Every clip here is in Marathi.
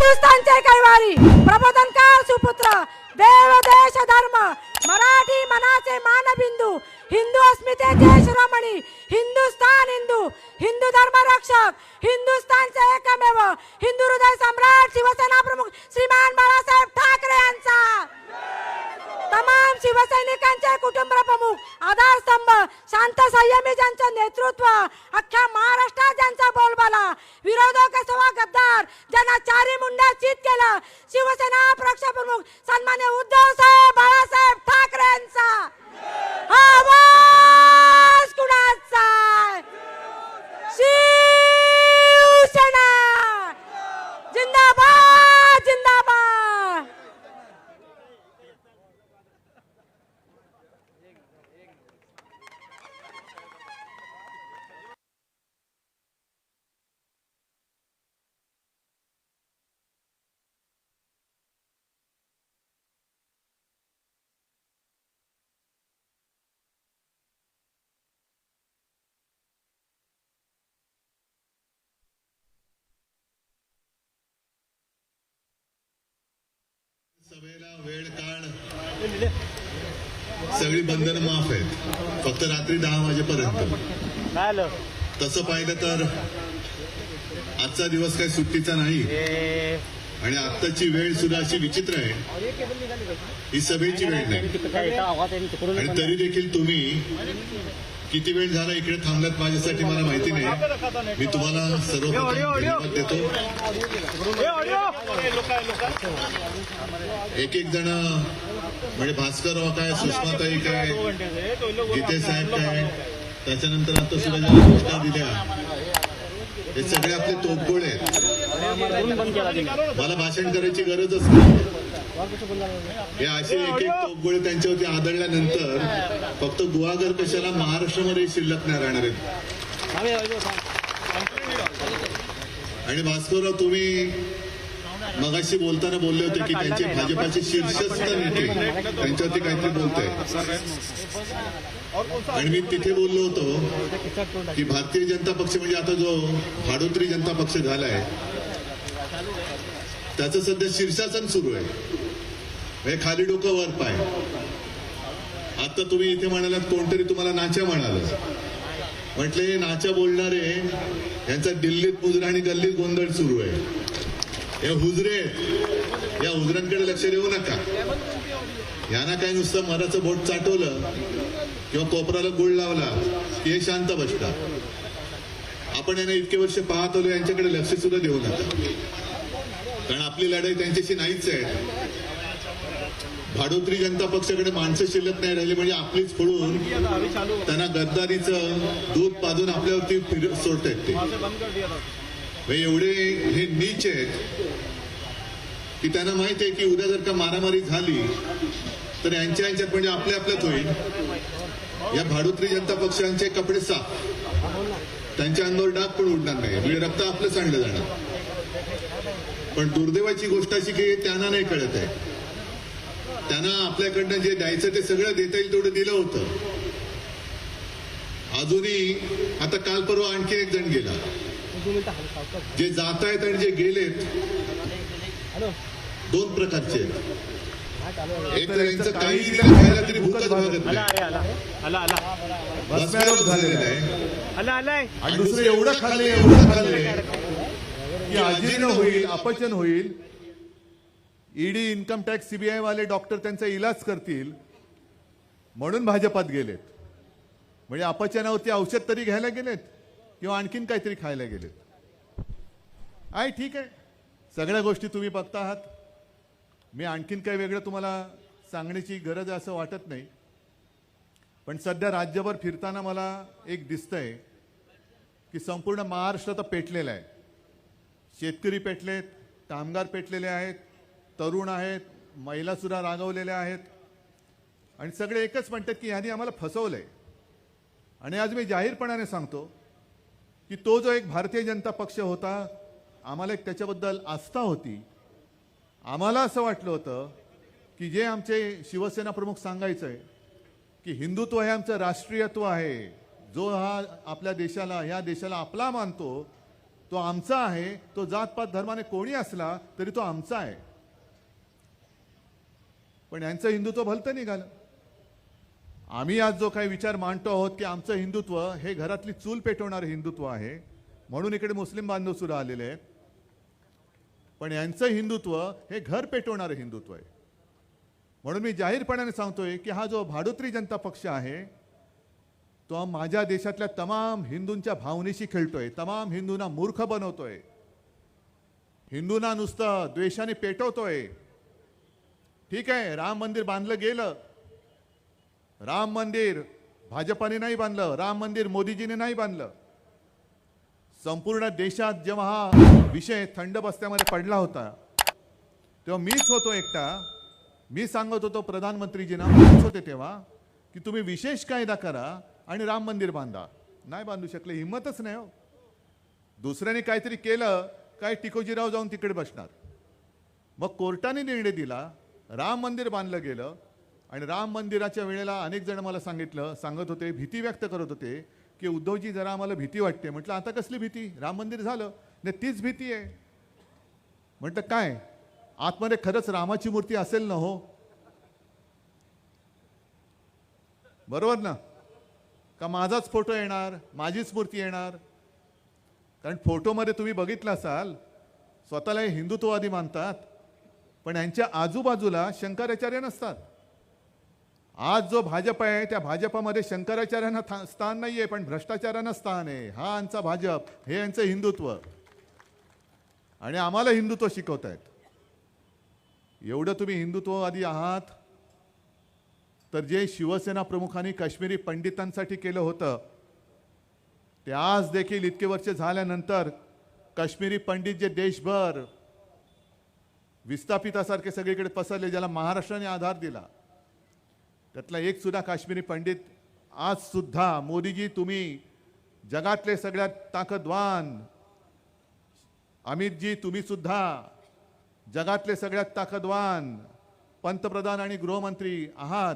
हिंदुस्थानचे कैवारी प्रबोधनकार सुपुत्र देव देश धर्म मराठी मनाचे मानबिंदू हिंदू अस्मितेचे शिरोमणी हिंदुस्थान हिंदू हिंदू धर्म रक्षक हिंदुस्थानचे एकमेव हिंदू हृदय सम्राट शिवसेना प्रमुख श्रीमान बाळासाहेब ठाकरे यांचा तमाम शिवसैनिकांचे कुटुंब प्रमुख आधारस्तंभ शांत संयमी ज्यांचं नेतृत्व अख्ख्या महाराष्ट्रात ज्यांचा बोलबाला विरोधक सवा गद्दार ज्यांना चारी मुंड्या चित केलं शिवसेना पक्ष प्रमुख सन्मान्य उद्धव साहेब बाळासाहेब ठाकरे यांचा हा आवाज कुणाचा शिवसेना जिंदाबाद जिंदाबाद. सभेला वेळ काळ सगळी बंधनं माफ आहेत. फक्त रात्री 10 वाजेपर्यंत. तसं पाहिलं तर आजचा दिवस काही सुट्टीचा नाही आणि आत्ताची वेळ सुद्धा अशी विचित्र आहे. ही सभेची वेळ नाही आणि तरी देखील तुम्ही किती वेळ झाला इकडे थांबलात माझ्यासाठी मला माहिती नाही. मी तुम्हाला सर्वप्रथम धन्यवाद देतो. एक एक जण म्हणजे भास्करराव काय सुषमाताई काय गीते साहेब काय त्याच्यानंतर आता सुद्धा ज्या घोषणा दिल्या हे सगळे आपले तोफगोळे आहेत. मला भाषण करायची गरजच नाही. हे असे एक एक तोफगोळे त्यांच्यावरती आदळल्यानंतर फक्त गुहागर कशाला महाराष्ट्रामध्ये शिल्लक नाही राहणार आहेत. आणि भास्करराव तुम्ही मगाशी बोलताना बोलले होते की त्यांचे भाजपाचे शीर्षस्थ नेते त्यांच्यावरती काहीतरी बोलताय आणि मी तिथे बोललो होतो की भारतीय जनता पक्ष म्हणजे आता जो भाडोत्री जनता पक्ष झालाय त्याचं सध्या शीर्षासन सुरू आहे. खाली डोकं वर पाय. आता तुम्ही इथे म्हणालात कोणतरी तुम्हाला नाच्या म्हणाल. म्हटले नाच्या बोलणारे यांचा दिल्लीत मुजरा आणि गल्लीत गोंधळ सुरू आहे. हे हुजरे या हुजऱ्यांकडे लक्ष देऊ नका. यांना काय नुसतं मराचं बोट चाटवलं किंवा कोपराला गुळ लावला की हे शांत बसतात. आपण यांना इतके वर्ष पाहत आलो यांच्याकडे लक्ष सुद्धा देऊ नका कारण आपली लढाई त्यांच्याशी नाहीच आहे. भाडोत्री जनता पक्षाकडे माणसं शिल्लक नाही राहिली म्हणजे आपलीच फोडून त्यांना गद्दारीचं दूध पाजून आपल्यावरती सोडतायत ते. एवढे हे नीच आहेत की त्यांना माहित आहे की उद्या जर का मारामारी झाली तर यांच्यात म्हणजे आपल्यात होईल. या भाडोत्री जनता पक्षांचे कपडे साफ. त्यांच्या अंगावर डाग पण उडणार नाही म्हणजे रक्त आपलं सांडलं जाणार. पण दुर्दैवाची गोष्ट अशी की त्यांना नाही कळत आहे. त्यांना आपल्याकडनं जे द्यायचं ते सगळं देता येईल तेवढं दिलं होतं. अजूनही आता काल परवा आणखी एक जण गेला. जे जात आहेत आणि जे गेलेत दोन प्रकारचे आहेत. एक तर यांचं काही खायला तरी भूकच भागत झालेलं आहे आणि दुसरं एवढं खाल्ले की अजीर्ण होईल अपचन होईल. ईडी इन्कम टॅक्स सीबीआय वाले डॉक्टर त्यांचा इलाज करतील म्हणून भाजपात गेलेत. म्हणजे अपचनावरती औषध तरी घ्यायला गेलेत किंवा आणखीन काहीतरी खायला गेलेत. आहे ठीक आहे सगळ्या गोष्टी तुम्ही बघता आहात. मी आणखीन काही वेगळं तुम्हाला सांगण्याची गरज आहे असं वाटत नाही. पण सध्या राज्यभर फिरताना मला एक दिसतंय की संपूर्ण महाराष्ट्र आता पेटलेला आहे. शेतकरी पेटलेत, कामगार पेटलेले आहेत, तरुण आहेत, महिला सुद्धा रागावलेल्या आहेत आणि सगळे एकच म्हणतात की ह्यांनी आम्हाला फसवलंय. आणि आज मी जाहीरपणाने सांगतो की तो जो एक भारतीय जनता पक्ष होता आम्हाला एक त्याच्याबद्दल आस्था होती. आम्हाला असं वाटलं होतं की जे आमचे शिवसेना प्रमुख सांगायचं आहे की हिंदुत्व हे आमचं राष्ट्रीयत्व आहे. जो हा आपल्या देशाला ह्या देशाला आपला मानतो तो आमचा आहे, तो जातपात धर्माने कोणी असला तरी तो आमचा आहे. पण यांचं हिंदुत्व भलतं निघालं. आम्ही आज जो काही विचार मांडतो आहोत की आमचं हिंदुत्व हे घरातली चूल पेटवणारं हिंदुत्व आहे, म्हणून इकडे मुस्लिम बांधव सुद्धा आलेले आहेत. पण यांचं हिंदुत्व हे घर पेटवणारं हिंदुत्व आहे. म्हणून मी जाहीरपणाने सांगतोय की हा जो भाडोत्री जनता पक्ष आहे तो माझ्या देशातल्या तमाम हिंदूंच्या भावनेशी खेळतोय, तमाम हिंदूंना मूर्ख बनवतोय, हिंदूंना नुसतं द्वेषाने पेटवतोय. ठीक आहे, राम मंदिर बांधलं गेलं. राम मंदिर भाजपाने नाही बांधलं, राम मंदिर मोदीजीने नाही बांधलं. संपूर्ण देशात जेव्हा हा विषय थंड बस्त्यामध्ये पडला होता तेव्हा मीच होतो एकटा. मी सांगत होतो प्रधानमंत्रीजींना, मीच होते तेव्हा, की तुम्ही विशेष कायदा करा आणि राम मंदिर बांधा. नाही बांधू शकले, हिंमतच नाही हो. दुसऱ्याने काहीतरी केलं काय टिकोजीराव जाऊन तिकडे बसणार. मग कोर्टाने निर्णय दिला, राम मंदिर बांधलं गेलं. आणि राम मंदिराच्या वेळेला अनेक जण मला सांगत होते, भीती व्यक्त करत होते की उद्धवजी जरा आम्हाला भीती वाटते. म्हटलं आता कसली भीती, राम मंदिर झालं. नाही तीच भीती आहे. म्हटलं काय आतमध्ये खरंच रामाची मूर्ती असेल ना हो, बरोबर ना, का माझाच फोटो येणार, माझीच मूर्ती येणार. कारण फोटोमध्ये तुम्ही बघितलं असाल स्वतःला हे हिंदुत्ववादी मानतात, पण यांच्या आजूबाजूला शंकराचार्य नसतात. आज जो भाजप आहे त्या भाजपामध्ये शंकराचार्यांना स्थान नाहीये, पण भ्रष्टाचारांना स्थान आहे. हा यांचा भाजप, हे यांचं हिंदुत्व. आणि आम्हाला हिंदुत्व शिकवतायत. एवढं तुम्ही हिंदुत्ववादी आहात तर जे शिवसेना प्रमुखांनी काश्मीरी पंडितांसाठी केलं होतं ते आज देखील इतके वर्ष झाल्यानंतर काश्मीरी पंडित जे देशभर विस्थापितासारखे सगळीकडे पसरले, ज्याला महाराष्ट्राने आधार दिला, त्यातला एक सुद्धा काश्मीरी पंडित आज सुद्धा, मोदीजी तुम्ही जगातले सगळ्यात ताकदवान, अमितजी तुम्ही सुद्धा जगातले सगळ्यात ताकदवान पंतप्रधान आणि गृहमंत्री आहात.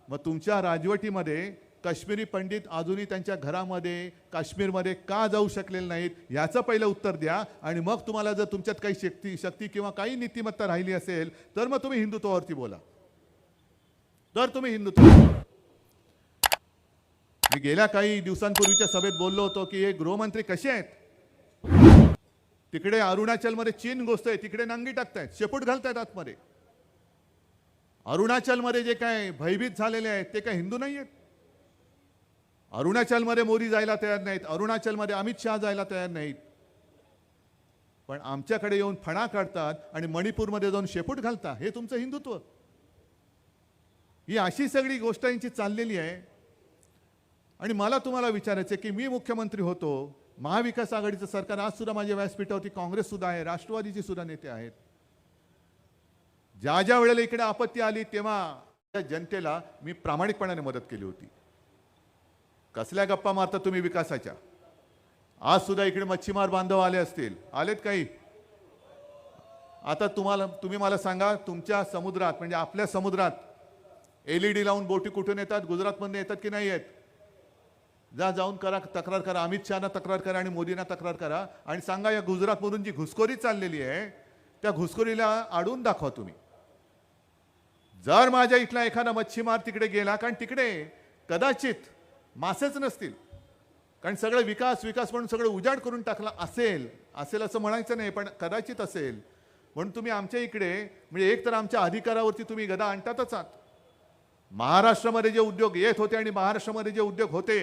मग तुमच्या राजवटीमध्ये काश्मीरी पंडित अजूनही त्यांच्या घरामध्ये काश्मीरमध्ये का जाऊ शकलेले नाहीत याचं पहिलं उत्तर द्या. आणि मग तुम्हाला जर तुमच्यात काही शक्ती किंवा काही नीतिमत्ता राहिली असेल तर मग तुम्ही हिंदुत्वावरती बोला. तर तुम्ही हिंदुत्व. मी गेल्या काही दिवसांपूर्वीच्या सभेत बोललो होतो की हे गृहमंत्री कसे आहेत. तिकडे अरुणाचलमध्ये चीन घुसतोय, तिकडे नांगी टाकतायत, शेपूट घालतायत आतमध्ये. अरुणाचलमध्ये जे काय भयभीत झालेले आहेत ते काय हिंदू नाही आहेत. अरुणाचलमध्ये मोदी जायला तयार नाहीत, अरुणाचलमध्ये अमित शहा जायला तयार नाहीत, पण आमच्याकडे येऊन फणा काढतात आणि मणिपूरमध्ये जाऊन शेपूट घालतात. हे तुमचं हिंदुत्व. ही अशी सगळी गोष्ट यांची चाललेली आहे. आणि मला तुम्हाला विचारायचं आहे की मी मुख्यमंत्री होतो, महाविकास आघाडीचं सरकार, आज सुद्धा माझ्या व्यासपीठावरती काँग्रेस सुद्धा आहे, राष्ट्रवादीचे सुद्धा नेते आहेत. ज्या ज्या वेळेला इकडे आपत्ती आली तेव्हा त्या जनतेला मी प्रामाणिकपणाने मदत केली होती. कसल्या गप्पा मारता तुम्ही विकासाच्या. आज सुद्धा इकडे मच्छीमार बांधव आले असतील, आलेत काही. आता तुम्ही मला सांगा, तुमच्या समुद्रात म्हणजे आपल्या समुद्रात LED लावून बोटी कुठून येतात, गुजरातमधून येतात की नाही येत. जाऊन करा, तक्रार करा, अमित शहाना तक्रार करा आणि मोदींना तक्रार करा आणि सांगा या गुजरातमधून जी घुसखोरी चाललेली आहे त्या घुसखोरीला अडवून दाखवा तुम्ही. जर माझ्या इथला एखादा मच्छीमार तिकडे गेला, कारण तिकडे कदाचित मासेच नसतील, कारण सगळं विकास म्हणून सगळं उजाड करून टाकला असेल असं म्हणायचं नाही, पण कदाचित असेल. म्हणून तुम्ही आमच्या इकडे म्हणजे एक तर आमच्या अधिकारावरती तुम्ही गदा आणतातच आहात. महाराष्ट्रामध्ये जे उद्योग येत होते आणि महाराष्ट्रामध्ये जे उद्योग होते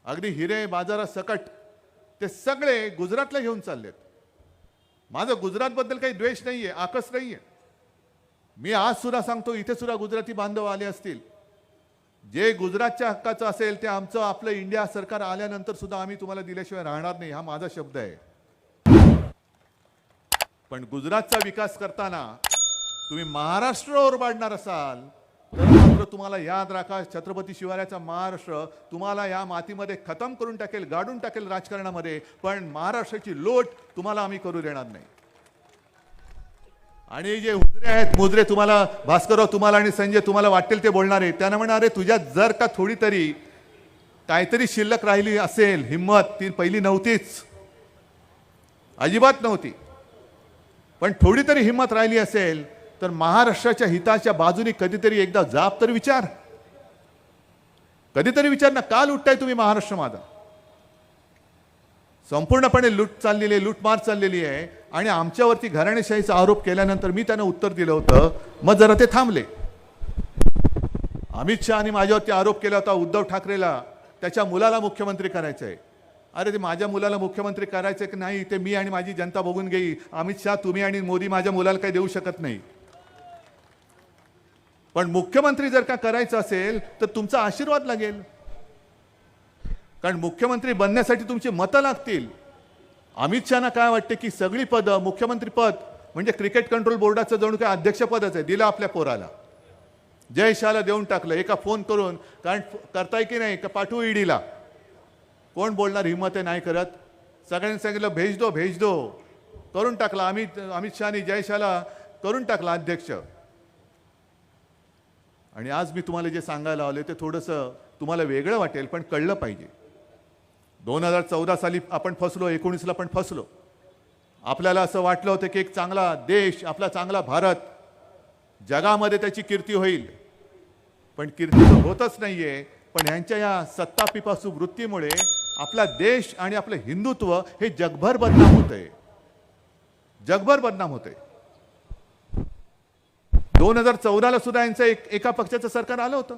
अगदी हिरे बाजारात सकट, ते सगळे गुजरातला घेऊन चाललेत. माझं गुजरातबद्दल काही द्वेष नाहीये, आकस नाहीये. मी आज सुद्धा सांगतो, इथे सुद्धा गुजराती बांधव आले असतील, जे गुजरातच्या हक्काचं असेल ते आमचं आपलं इंडिया सरकार आल्यानंतर सुद्धा आम्ही तुम्हाला दिल्याशिवाय राहणार नाही, हा माझा शब्द आहे. पण गुजरातचा विकास करताना तुम्ही महाराष्ट्रावर पाडणार असाल तर मात्र तुम्हाला याद राखा, छत्रपती शिवरायाचा महाराष्ट्र तुम्हाला या मातीमध्ये खतम करून टाकेल, गाडून टाकेल राजकारणामध्ये, पण महाराष्ट्राची लोट तुम्हाला आम्ही करू देणार नाही. आणि जे हुजरे आहेत, मुजरे, तुम्हाला भास्करराव तुम्हाला आणि संजय तुम्हाला वाटेल ते बोलणारे, त्यांना म्हणणारे तुझ्यात जर का थोडी तरी काहीतरी शिल्लक राहिली असेल हिम्मत, ती पहिली नव्हतीच. अजिबात नव्हती. पण थोडी तरी हिंमत राहिली असेल तर महाराष्ट्राच्या हिताच्या बाजूने कधीतरी एकदा जाब तर विचार. कधीतरी विचार ना, का लुटताय तुम्ही महाराष्ट्र माझा? संपूर्णपणे लूटमार चाललेली आहे आणि आमच्यावरती घराणेशाहीचा आरोप केल्यानंतर मी त्यांना उत्तर दिलं होतं. मग जरा ते थांबले. अमित शहानी माझ्यावरती आरोप केला होता उद्धव ठाकरेला त्याच्या मुलाला मुख्यमंत्री करायचं आहे. अरे ते माझ्या मुलाला मुख्यमंत्री करायचं की नाही ते मी आणि माझी जनता बघून घेई. अमित शहा तुम्ही आणि मोदी माझ्या मुलाला काही देऊ शकत नाही. पण मुख्यमंत्री जर का करायचं असेल तर तुमचा आशीर्वाद लागेल, कारण मुख्यमंत्री बनण्यासाठी तुमची मतं लागतील. अमित शहाना काय वाटते की सगळी पदं मुख्यमंत्री पद म्हणजे क्रिकेट कंट्रोल बोर्डाचं जणू काय अध्यक्षपदच आहे. दिलं आपल्या पोराला, जय शहाला देऊन टाकलं एका फोन करून. कारण करताय की नाही का पाठवू ईडीला. कोण बोलणार हिम्मत आहे नाही करत. सगळ्यांनी सांगितलं भेज दो करून टाकला. अमित शहानी जय शहाला करून टाकला अध्यक्ष. आणि आज मी तुम्हाला जे सांगायला आले ते थोडंसं तुम्हाला वेगळं वाटेल पण कळलं पाहिजे. 2014 साली आपण फसलो, 19ला पण फसलो. आपल्याला असं वाटलं होतं की एक चांगला देश, आपला चांगला भारत, जगामध्ये त्याची कीर्ती होईल. पण कीर्ती तर होतच नाहीये. पण यांच्या या सत्तापिपासू वृत्तीमुळे आपला देश आणि आपलं हिंदुत्व हे जगभर बदनाम होतंय. जगभर बदनाम होतंय. 2014ला सुद्धा यांचं एका पक्षाचं सरकार आलं होतं.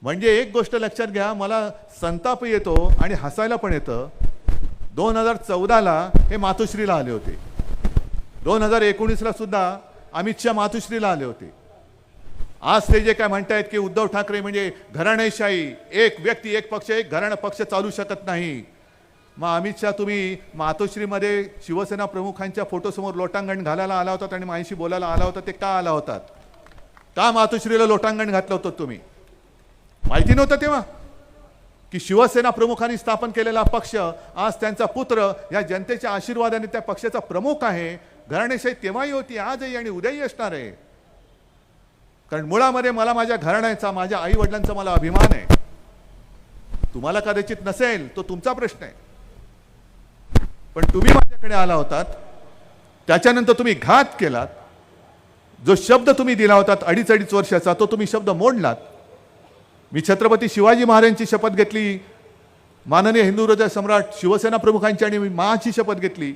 म्हणजे एक गोष्ट लक्षात घ्या, मला संताप येतो आणि हसायला पण येतं. 2014ला हे मातोश्रीला आले होते. 2019ला सुद्धा अमित शहा मातोश्रीला आले होते. आज ते जे काय म्हणतायत की उद्धव ठाकरे म्हणजे घराणेशाही, एक व्यक्ती एक पक्ष एक घराणा पक्ष चालू शकत नाही. मग अमित शहा तुम्ही मातोश्रीमध्ये शिवसेना प्रमुखांच्या फोटोसमोर लोटांगण घालायला आला होतात आणि माझ्याशी बोलायला आला होता. ते का आला होतात? का मातोश्रीला लोटांगण घातलं होतं तुम्ही? माहिती नव्हतं तेव्हा की शिवसेना प्रमुखांनी स्थापन केलेला पक्ष आज त्यांचा पुत्र या जनतेच्या आशीर्वादाने त्या पक्षाचा प्रमुख आहे. घराणेशाही तेव्हाही होती, आजही आणि उद्याही असणार आहे. कारण मुळामध्ये मला माझ्या घराण्याचा, माझ्या आई वडिलांचा मला अभिमान आहे. तुम्हाला कदाचित नसेल तो तुमचा प्रश्न आहे. पण तुम्ही माझ्याकडे आला होतात, त्याच्यानंतर तुम्ही घात केलात. जो शब्द तुम्ही दिला होता 2.5 वर्षाचा तो तुम्ही शब्द मोडलात. मी छत्रपती शिवाजी महाराजांची शपथ घेतली, माननीय हिंदू हृदय सम्राट शिवसेना प्रमुखांची आणि मी माची शपथ घेतली.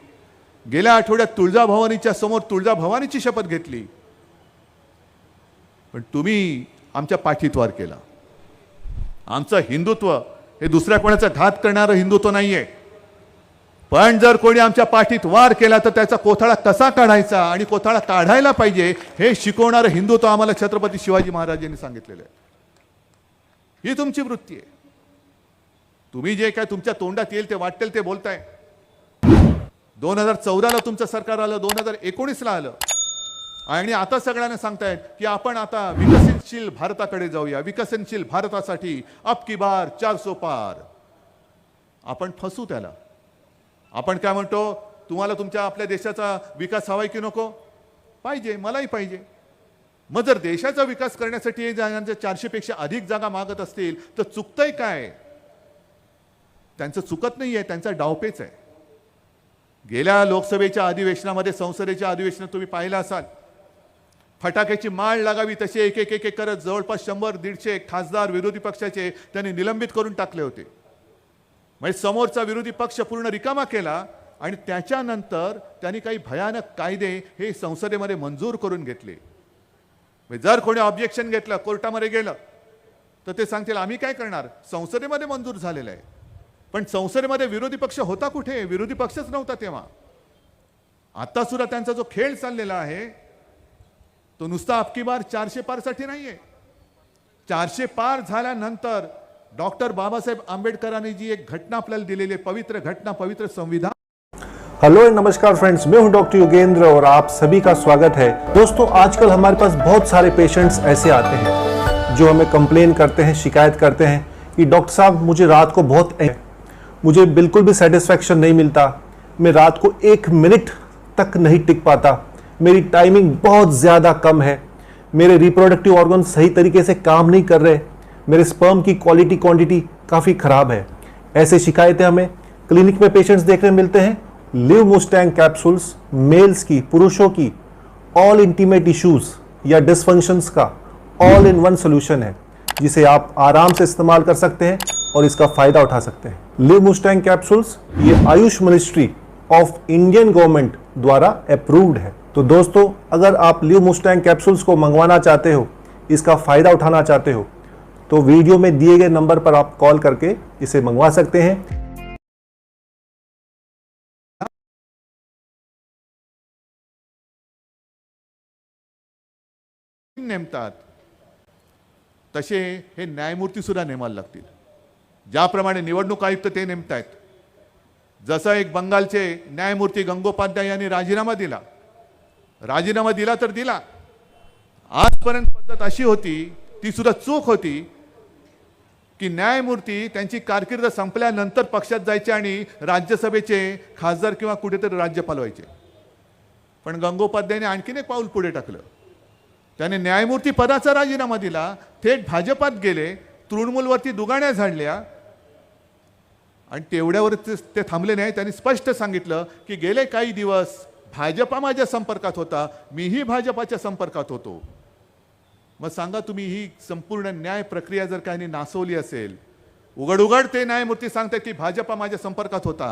गेल्या आठवड्यात तुळजाभवानीच्या समोर तुळजाभवानीची शपथ घेतली. पण तुम्ही आमच्या पाठीत वार केला. आमचं हिंदुत्व हे दुसऱ्या कोणाचा घात करणारं हिंदुत्व नाहीये. पण जर कोणी आमच्या पाठीत वार केला तर त्याचा कोथळा कसा काढायचा आणि कोथळा काढायला पाहिजे हे शिकवणारं हिंदुत्व आम्हाला छत्रपती शिवाजी महाराजांनी सांगितलेलं आहे. ही तुमची वृत्ती आहे. तुम्ही जे काय तुमच्या तोंडात येईल ते वाटेल ते बोलताय. 2014ला तुमचं सरकार आलं, 2019ला आलं आणि आता सगळ्यांना सांगतायत की आपण आता विकसनशील भारताकडे जाऊया. विकसनशील भारतासाठी अब की बार 400 पार. आपण फसू त्याला. आपण काय म्हणतो, तुम्हाला तुमच्या आपल्या देशाचा विकास हवाय की नको? पाहिजे, मलाही पाहिजे. मग जर देशाचा विकास करण्यासाठी हे जागांच्या 400 पेक्षा अधिक जागा मागत असतील तर चुकतंय काय? त्यांचं चुकत नाहीये, त्यांचा डावपेच आहे. गेल्या लोकसभेच्या अधिवेशनामध्ये, संसदेच्या अधिवेशनात तुम्ही पाहिलं असाल, फटाक्याची माळ लागावी तसे एक एक एक करत जवळपास 100-150 खासदार विरोधी पक्षाचे त्यांनी निलंबित करून टाकले होते. म्हणजे समोरचा विरोधी पक्ष पूर्ण रिकामा केला आणि त्याच्यानंतर त्यांनी काही भयानक कायदे हे संसदेमध्ये मंजूर करून घेतले. जर कोणी ऑब्जेक्शन घेतलं, कोर्टामध्ये गेलं तर ते सांगतील आम्ही काय करणार, संसदेमध्ये मंजूर झालेलं आहे. पण संसदेमध्ये विरोधी पक्ष होता कुठे? विरोधी पक्षच नव्हता तेव्हा. आता सुद्धा त्यांचा जो खेळ चाललेला आहे तो नुसता अबकी बार 400 पार साठी नाहीये. 400 पार झाल्यानंतर डॉक्टर बाबासाहेब आंबेडकरांनी जी एक घटना आपल्याला दिलेली आहे, पवित्र घटना, पवित्र संविधान. हेलो एंड नमस्कार फ्रेंड्स, मैं हूं डॉक्टर योगेंद्र और आप सभी का स्वागत है। दोस्तों, आजकल हमारे पास बहुत सारे पेशेंट्स ऐसे आते हैं जो हमें कंप्लेन करते हैं, शिकायत करते हैं कि डॉक्टर साहब मुझे रात को मुझे बिल्कुल भी सेटिस्फैक्शन नहीं मिलता, मैं रात को 1 मिनट तक नहीं टिक पाता, मेरी टाइमिंग बहुत ज़्यादा कम है, मेरे रिप्रोडक्टिव ऑर्गन सही तरीके से काम नहीं कर रहे, मेरे स्पर्म की क्वालिटी क्वांटिटी काफ़ी ख़राब है। ऐसे शिकायतें हमें क्लिनिक में पेशेंट्स देखने मिलते हैं लिव मुस्टैंग कैप्सूल्स मेल्स की, पुरुषों की ऑल इंटीमेट इश्यूज या डिसफंक्शंस का ऑल इन वन सोल्यूशन है, जिसे आप आराम से इस्तेमाल कर सकते हैं और इसका फायदा उठा सकते हैं। लिव मुस्टैंग कैप्सूल्स ये Ayush ministry of Indian government द्वारा अप्रूव्ड है। तो दोस्तों, अगर आप लिव मुस्टैंग कैप्सूल्स को मंगवाना चाहते हो, इसका फायदा उठाना चाहते हो, तो वीडियो में दिए गए नंबर पर आप कॉल करके इसे मंगवा सकते हैं। नेमतात तसे हे न्यायमूर्ती सुद्धा नेमायला लागतील, ज्याप्रमाणे निवडणूक आयुक्त ते नेमतायत। जसं एक बंगालचे न्यायमूर्ती गंगोपाध्याय यांनी राजीनामा दिला तर दिला। आजपर्यंत पद्धत अशी होती, ती सुद्धा चूक होती, की न्यायमूर्ती त्यांची कारकीर्द संपल्यानंतर पक्षात जायचे आणि राज्यसभेचे खासदार किंवा कुठेतरी राज्यपाल व्हायचे। पण गंगोपाध्यायने आणखीन एक पाऊल पुढे टाकलं, त्याने न्यायमूर्ती पदाचा राजीनामा दिला, थेट भाजपात गेले, तृणमूलवरती दुगाण्या झाडल्या आणि तेवढ्यावर ते थांबले नाही। त्यांनी स्पष्ट सांगितलं की गेले काही दिवस भाजपा माझ्या संपर्कात होता, मीही भाजपाच्या संपर्कात होतो। मग सांगा तुम्ही, ही संपूर्ण न्याय प्रक्रिया जर काही नासवली असेल, उघड ते न्यायमूर्ती सांगतात की भाजपा माझ्या संपर्कात होता।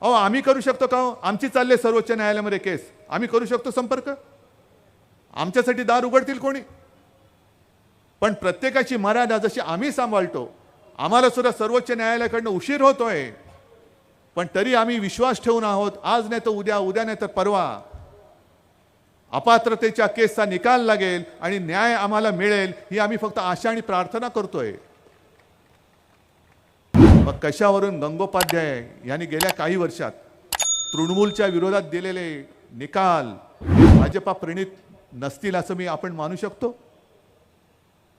अहो, आम्ही करू शकतो का? आमची चालले सर्वोच्च न्यायालयामध्ये केस, आम्ही करू शकतो संपर्क? आमच्यासाठी दार उघडतील कोणी? पण प्रत्येकाची मर्यादा जशी आम्ही सांभाळतो, आम्हाला सुद्धा सर्वोच्च न्यायालयाकडनं उशीर होतोय, पण तरी आम्ही विश्वास ठेवून आहोत, आज नाही तर उद्या, उद्या नाही तर परवा अपात्रतेच्या केसचा निकाल लागेल आणि न्याय आम्हाला मिळेल, ही आम्ही फक्त आशा आणि प्रार्थना करतोय। मग कशावरून गंगोपाध्याय यांनी गेल्या काही वर्षात तृणमूलच्या विरोधात दिलेले निकाल भाजपा प्रणित नसतील असं आपण मानू शकतो?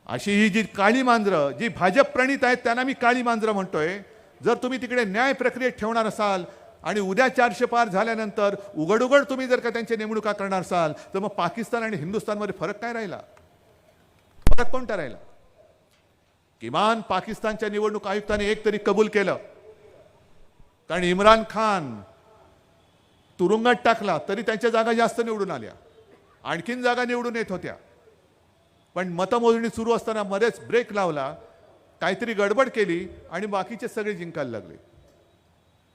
अशी ही जी काळी मांजरं जी भाजप प्रणित आहेत त्यांना मी काळी मांजरं म्हणतोय। जर तुम्ही तिकडे न्याय प्रक्रियेत ठेवणार असाल आणि उद्या 400 पार झाल्यानंतर उघड तुम्ही जर का त्यांच्या नेमणुका करणार असाल, तर मग पाकिस्तान आणि हिंदुस्थानमध्ये फरक काय राहिला? फरक कोणता राहिला? किमान पाकिस्तानच्या निवडणूक आयुक्ताने एक तरी कबूल केलं, कारण इम्रान खान तुरुंगात टाकला तरी त्यांच्या जागा जास्त निवडून आल्या, आणखीन जागा निवडून येत होत्या, पण मतमोजणी सुरू असताना मध्येच ब्रेक लावला, काहीतरी गडबड केली आणि बाकीचे सगळे जिंकायला लागले।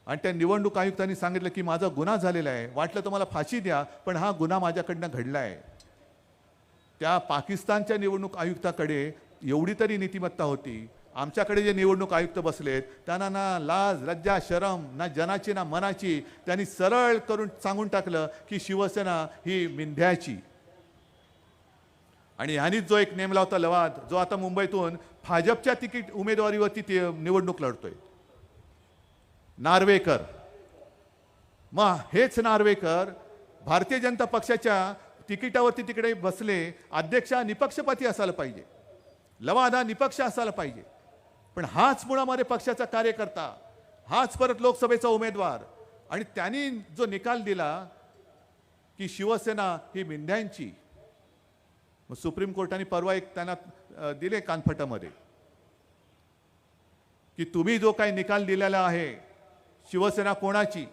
आणि त्या निवडणूक आयुक्तांनी सांगितलं की माझा गुन्हा झालेला आहे, वाटलं तर मला फाशी द्या, पण हा गुन्हा माझ्याकडनं घडला आहे। त्या पाकिस्तानच्या निवडणूक आयुक्ताकडे एवढी तरी नीतिमत्ता होती। आमच्याकडे जे निवडणूक आयुक्त बसलेत त्यांना ना लाज लज्जा शरम, ना जनाची ना मनाची, त्यांनी सरळ करून सांगून टाकलं की शिवसेना ही मिंध्याची। आणि ह्यानीच जो एक नेमला होता लवाद, जो आता मुंबईतून भाजपच्या तिकीट उमेदवारीवरती निवडणूक लढतोय, नार्वेकर। मग हेच नार्वेकर भारतीय जनता पक्षाच्या तिकिटावरती तिकडे बसले, अध्यक्ष निपक्षपाती असायला पाहिजे, लवाद हा निपक्ष असायला पाहिजे, पण हाच मुळामध्ये पक्षाचा कार्यकर्ता, हाच परत लोकसभेचा उमेदवार, आणि त्यांनी जो निकाल दिला की शिवसेना ही मिंध्यांची। मग सुप्रीम कोर्टाने परवा एक त्यांना दिले कानफटामध्ये की तुम्ही जो काही निकाल दिलेला आहे शिवसेना कोणाची,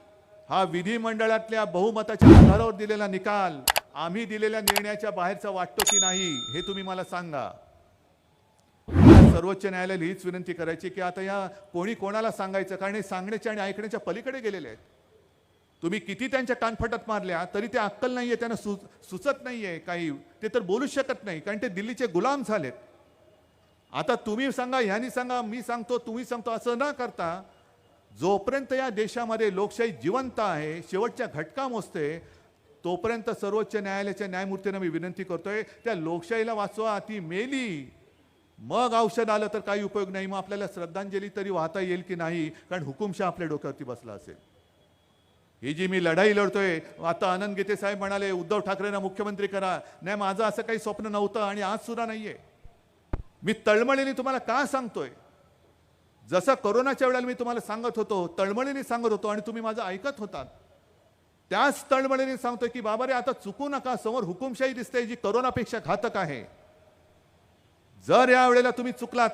हा विधिमंडळातल्या बहुमताच्या आधारावर दिलेला निकाल आम्ही दिलेल्या निर्णयाच्या बाहेरचा वाटतो की नाही, हे तुम्ही मला सांगा। सर्वोच्च न्यायालयाला हीच विनंती करायची की आता या कोणी कोणाला सांगायचं, कारण हे सांगण्याच्या आणि ऐकण्याच्या पलीकडे गेलेले आहेत। तुम्ही किती त्यांच्या कानफटात मारल्या तरी ते अक्कल नाहीये, त्यांना सुचत नाहीये काही, ते तर बोलूच शकत नाही, कारण ते दिल्लीचे गुलाम झालेत। आता तुम्ही सांगा, ह्यानी सांगा, मी सांगतो, तुम्ही सांगतो, असं न करता जोपर्यंत या देशामध्ये लोकशाही जिवंत आहे, शेवटच्या घटका मोजते, तोपर्यंत सर्वोच्च न्यायालयाच्या न्यायमूर्तींना मी विनंती करतोय, त्या लोकशाहीला वाचवा। ती मेली, मग औषध आलं तर काही उपयोग नाही, मग आपल्याला श्रद्धांजली तरी वाहता येईल की नाही, कारण हुकुमशाह आपल्या डोक्यावरती बसला असेल। ही जी मी लढाई लढतोय, आता आनंद गीते साहेब म्हणाले उद्धव ठाकरेंना मुख्यमंत्री करा, नाही माझं असं काही स्वप्न नव्हतं आणि आज सुद्धा नाहीये। मी तळमळीने तुम्हाला का सांगतोय, जसं कोरोनाच्या वेळेला मी तुम्हाला सांगत होतो, तळमळीने सांगत होतो आणि तुम्ही माझं ऐकत होतात, त्याच तळमळीने सांगतोय की बाबा रे आता चुकू नका, समोर हुकुमशाही दिसते जी कोरोनापेक्षा घातक आहे। जर या वेळेला तुम्ही चुकलात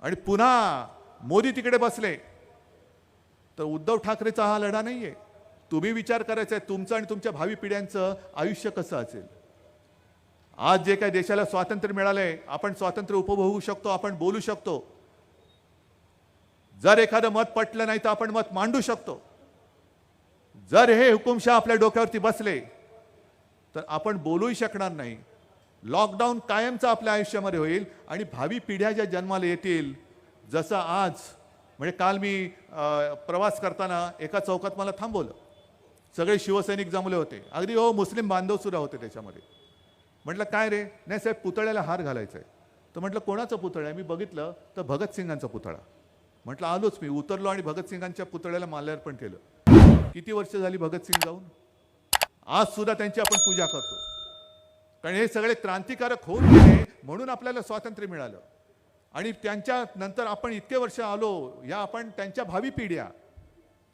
आणि पुन्हा मोदी तिकडे बसले तर उद्धव ठाकरेचा हा लढा नाहीये. तुम्ही विचार करायचा आहे तुमचं आणि तुमच्या भावी पिढ्यांचं आयुष्य कसं असेल. आज जे काही देशाला स्वातंत्र्य मिळालंय, आपण स्वातंत्र्य उपभोगू शकतो, आपण बोलू शकतो. जर एखादं मत पटलं नाही तर आपण मत मांडू शकतो. जर हे हुकुमशाह आपल्या डोक्यावरती बसले तर आपण बोलूही शकणार नाही. लॉकडाऊन कायमचा आपल्या आयुष्यामध्ये होईल आणि भावी पिढ्या ज्या जन्माला येतील, जसं आज म्हणजे काल मी प्रवास करताना एका चौकात मला थांबवलं. सगळे शिवसैनिक जमले होते, अगदी हो मुस्लिम बांधव सुद्धा होते त्याच्यामध्ये. म्हटलं काय रे? नाही साहेब, पुतळ्याला हार घालायचा आहे. तर म्हटलं कोणाचा पुतळा आहे? मी बघितलं तर भगतसिंगांचा पुतळा. म्हटलं आलोच. मी उतरलो आणि भगतसिंगांच्या पुतळ्याला माल्यार्पण केलं. किती वर्ष झाली भगतसिंग जाऊन? आज सुद्धा त्यांची आपण पूजा करतो. कारण हे सगळे क्रांतिकारक होऊन गेले म्हणून आपल्याला स्वातंत्र्य मिळालं. आणि त्यांच्या नंतर आपण इतके वर्ष आलो, या आपण त्यांच्या भावी पिढ्या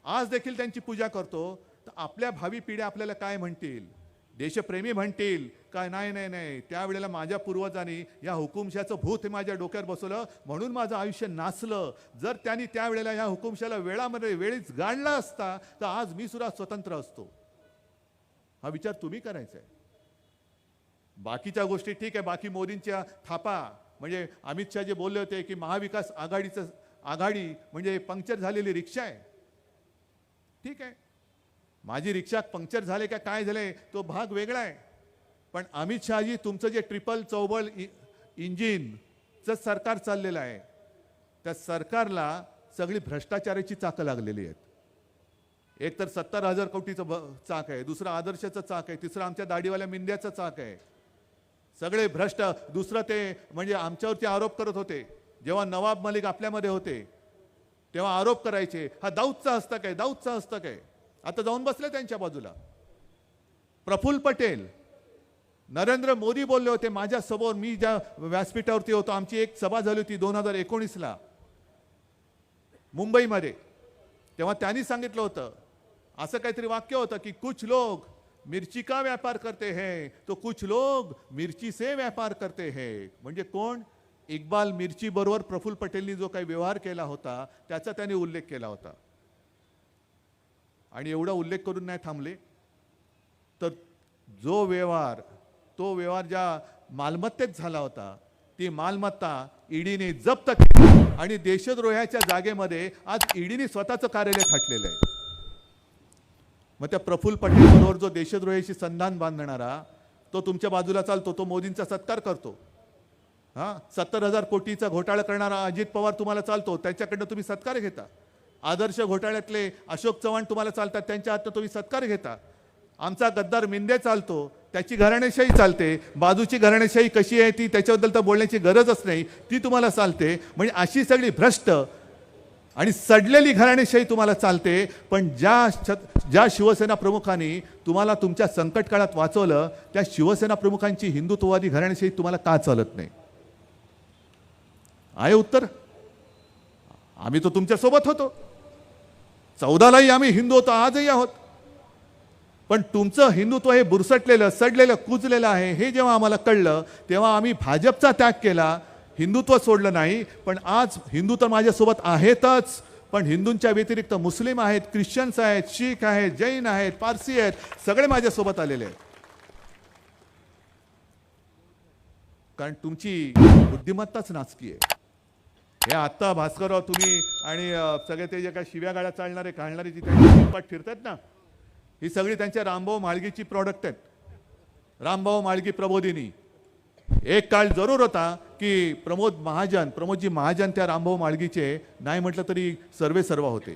आज देखील त्यांची पूजा करतो. तर आपल्या भावी पिढ्या आपल्याला काय म्हणतील? देशप्रेमी म्हणतील काय? नाही नाही नाही, त्यावेळेला माझ्या पूर्वजांनी या हुकुमशाचं भूत हे माझ्या डोक्यावर बसवलं म्हणून माझं आयुष्य नाचलं. जर त्यांनी त्यावेळेला या हुकुमशाला वेळीच गाडला असता तर आज मी सुद्धा स्वतंत्र असतो. हा विचार तुम्ही करायचा आहे. बाकीच्या गोष्टी ठीक आहे, बाकी मोदींच्या थापा म्हणजे अमित शहा जे बोलले होते की महाविकास आघाडी म्हणजे पंक्चर झालेली रिक्षा आहे. ठीक आहे, माझी रिक्षा पंक्चर झाले का काय झाले तो भाग वेगळा आहे. पण अमित शहाजी तुमचं जे ट्रिपल चौबळ इंजिनचं सरकार चाललेलं आहे, त्या सरकारला सगळी भ्रष्टाचाराची चाकं लागलेली आहेत. एक तर 70,000 कोटीचं चाक आहे, दुसरं आदर्शचं चाक आहे, तिसरं आमच्या दाढीवाल्या मिंद्याचं चाक आहे. सगळे भ्रष्ट. दुसरं ते म्हणजे आमच्यावरती आरोप करत होते जेव्हा नवाब मलिक आपल्यामध्ये होते तेव्हा आरोप करायचे हा दाऊदचा हस्तक आहे, दाऊदचा हस्तक आहे. आता जाऊन बसले त्यांच्या बाजूला. प्रफुल्ल पटेल, नरेंद्र मोदी बोलले होते माझ्या समोर. मी ज्या व्यासपीठावरती होतो, आमची एक सभा झाली होती 2019ला मुंबईमध्ये. तेव्हा त्यांनी सांगितलं होतं असं काहीतरी वाक्य होतं की कुछ लोग मिर्ची का व्यापार करते हैं तो कुछ लोग मिर्ची से व्यापार करते हैं. म्हणजे कोण? इक्बाल मिर्ची बरोबर प्रफुल्ल पटेलनी जो काही व्यवहार केला होता त्याचा त्यांनी उल्लेख केला होता. आणि एवढा उल्लेख करून नाही थांबले तर जो व्यवहार तो व्यवहार ज्या मालमत्तेत झाला होता ती मालमत्ता ईडीने जप्त केली आणि देशद्रोहाच्या जागेमध्ये आज ईडीने स्वतःचं कार्यालय थाटलेलं आहे. मग त्या प्रफुल्ल पटेल बरोबर जो देशद्रोहाशी संधान बांधणारा तो तुमच्या बाजूला चालतो, तो मोदींचा सत्कार करतो. 70,000 कोटीचा घोटाळा करणारा अजित पवार तुम्हाला चालतो, त्याच्याकडनं तुम्ही सत्कार घेता. आदर्श घोटाळ्यातले अशोक चव्हाण तुम्हाला चालतात, त्यांच्या हातनं तुम्ही सत्कार घेता. आमचा गद्दार मिंदे चालतो, त्याची घराणेशाही चालते. बाजूची घराणेशाही कशी आहे ती त्याच्याबद्दल तर बोलण्याची गरजच नाही, ती तुम्हाला चालते. म्हणजे अशी सगळी भ्रष्ट आणि सडलेली घराणेशाही तुम्हाला चालते. पण ज्या शिवसेना प्रमुखांनी तुम्हाला तुमच्या संकट काळात वाचवलं त्या शिवसेना प्रमुखांची हिंदुत्ववादी घराणेशाही तुम्हाला का चालत नाही? आहे उत्तर? आम्ही तो तुमच्या सोबत होतो. 14लाही आम्ही हिंदू होतो, आजही आहोत. पण तुमचं हिंदुत्व हे बुरसटलेलं, सडलेलं, कुजलेलं आहे हे जेव्हा आम्हाला कळलं तेव्हा आम्ही भाजपचा त्याग केला, हिंदुत्व सोडलं नाही. पण आज हिंदू तर माझ्यासोबत आहेतच, पण हिंदूंच्या व्यतिरिक्त मुस्लिम आहेत, ख्रिश्चन्स आहेत, शीख आहेत, जैन आहेत, पारसी आहेत, सगळे माझ्यासोबत आलेले आहेत. कारण तुमची बुद्धिमत्ताच नाचकी आहे. हे आत्ता भास्करराव तुम्ही आणि सगळे ते जे काय शिव्या गाड्या चालणारे काढणारे जिथे पाठ फिरतात ना, ही सगळी त्यांच्या रामभाऊ माळगीची प्रॉडक्ट आहेत. रामभाऊ माळगी प्रबोधिनी. एक काळ जरूर होता की प्रमोदजी महाजन त्या रामभाऊ माळगीचे नाही म्हटलं तरी सर्वे सर्व होते.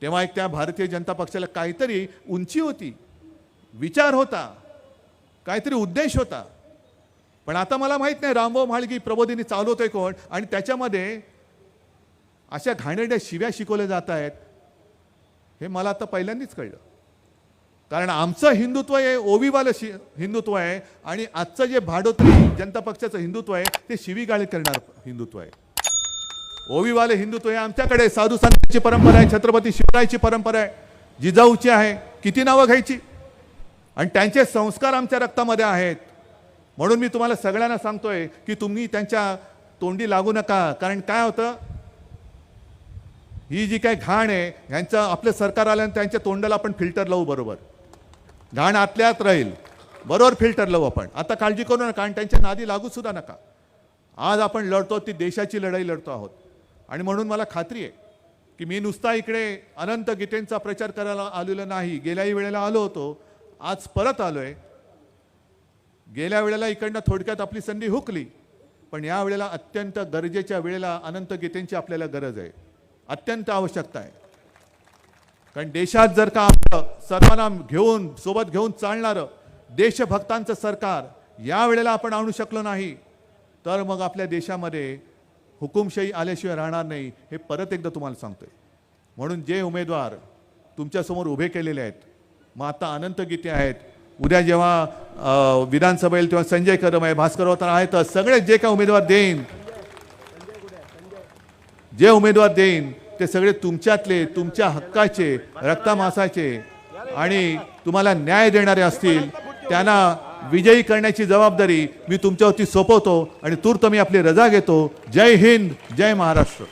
तेव्हा एक त्या भारतीय जनता पक्षाला काहीतरी उंची होती, विचार होता, काहीतरी उद्देश होता. पण आता मला माहित नाही रामभाऊ माळगी प्रबोधिनी चालवतोय कोण आणि त्याच्यामध्ये अशा घाणेरड्या शिव्या शिकवल्या जात आहेत हे मला आता पहिल्यांदाच कळलं. कारण आमचं हिंदुत्व हे ओवीवालं हिंदुत्व आहे आणि आजचं जे भाडोत्री जनता पक्षाचं हिंदुत्व आहे ते शिवीगाळी करणार हिंदुत्व आहे. ओवीवाले हिंदुत्व हे आमच्याकडे साधू संतांची परंपरा आहे, छत्रपती शिवरायाची परंपरा आहे, जिजाऊची आहे, किती नावं घ्यायची. आणि त्यांचे संस्कार आमच्या रक्तामध्ये आहेत. म्हणून मी तुम्हाला सगळ्यांना सांगतोय की तुम्ही त्यांच्या तोंडी लागू नका. कारण काय होतं, ही जी काय घाण आहे ह्यांचं आपलं सरकार आल्यानंतर त्यांच्या तोंडाला आपण फिल्टर लावू बरोबर. घाण आतल्यात राहील बरोबर फिल्टर लावू आपण. आता काळजी करू नका आणि त्यांच्या नादी लागू सुद्धा नका. आज आपण लढतो ती देशाची लढाई लढतो आहोत आणि म्हणून मला खात्री आहे की मी नुसता इकडे अनंत गीतेंचा प्रचार करायला आलेलो नाही. गेल्याही वेळेला आलो होतो, आज परत आलोय. गेल्या वेळेला इकडनं थोडक्यात आपली संधी हुकली, पण या वेळेला अत्यंत गरजेच्या वेळेला अनंत गीतेंची आपल्याला गरज आहे, अत्यंत आवश्यकता आहे. कारण देशात जर का आपलं सर्वांना घेऊन सोबत घेऊन चालणारं देशभक्तांचं सरकार या वेळेला आपण आणू शकलो नाही तर मग आपल्या देशामध्ये हुकुमशाही आल्याशिवाय राहणार नाही, हे परत एकदा तुम्हाला सांगतोय. म्हणून जे उमेदवार तुमच्यासमोर उभे केलेले आहेत, मग आता अनंत गीते आहेत, उद्या जेव्हा विधानसभेला तेव्हा संजय कदम आहे, भास्कर अवतार आहेत, सगळे जे काय उमेदवार देईन, जे उमेदवार देईन ते सगळे तुमच्यातले, तुमच्या हक्काचे, रक्तामासाचे आणि तुम्हाला न्याय देणारे असतील. त्यांना विजयी करण्याची जबाबदारी मी तुमच्यावरती सोपवतो आणि तूर्त मी आपली रजा घेतो. जय हिंद, जय महाराष्ट्र.